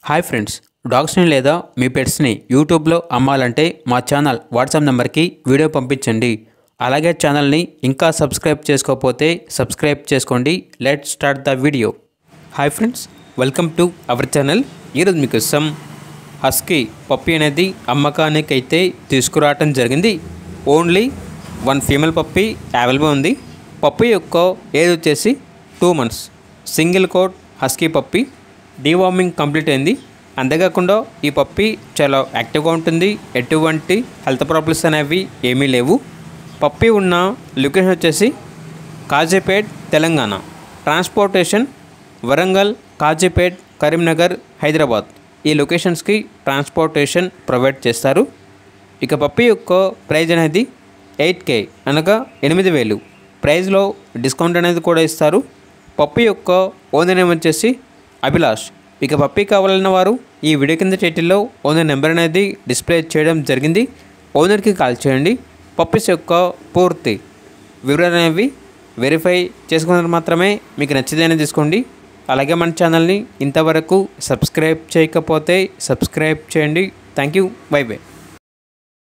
Hi friends, డాగ్స్ని లేదా మీ పెట్స్ని యూట్యూబ్లో అమ్మాలంటే మా ఛానల్ వాట్సాప్ నెంబర్కి వీడియో పంపించండి. అలాగే ఛానల్ని ఇంకా సబ్స్క్రైబ్ చేసుకోకపోతే సబ్స్క్రైబ్ చేసుకోండి. Let's start the video. Hi friends, welcome to our channel. ఈరోజు మీకోసం హస్కీ పప్పీ అనేది అమ్మకానికి అయితే తీసుకురావటం జరిగింది. ఓన్లీ 1 ఫీమేల్ పప్పీ అవైలబుల్ ఉంది. పప్పీ యొక్క ఏజ్ వచ్చేసి 2 months. Single coat husky puppy. Deworming complete అయింది. అంతేకాకుండా ఈ పప్పీ చాలా యాక్టివ్గా ఉంటుంది. ఎటువంటి హెల్త్ ప్రాబ్లమ్స్ అనేవి ఏమీ లేవు. పప్పీ ఉన్న లొకేషన్ వచ్చేసి కాజీపేట్, తెలంగాణ. ట్రాన్స్పోర్టేషన్ వరంగల్, కాజీపేట్, కరీంనగర్, హైదరాబాద్ ఈ లొకేషన్స్కి ట్రాన్స్పోర్టేషన్ ప్రొవైడ్ చేస్తారు. ఇక పప్పీ యొక్క ప్రైజ్ అనేది 8K అనగా 8,000. ప్రైజ్లో డిస్కౌంట్ అనేది కూడా ఇస్తారు. పప్పీ యొక్క ఓనర్ నేమ్ వచ్చేసి అభిలాష్. ఇక పప్పీ కావాలన్న వారు ఈ వీడియో కింద టైటిల్లో ఓనర్ నెంబర్ అనేది డిస్ప్లే చేయడం జరిగింది. ఓనర్కి కాల్ చేయండి. పప్పీస్ యొక్క పూర్తి వివరాలు అనేవి వెరిఫై చేసుకున్నది మాత్రమే మీకు నచ్చితేనే తీసుకోండి. అలాగే మన ఛానల్ని ఇంతవరకు సబ్స్క్రైబ్ చేయకపోతే సబ్స్క్రైబ్ చేయండి. Thank you. By by.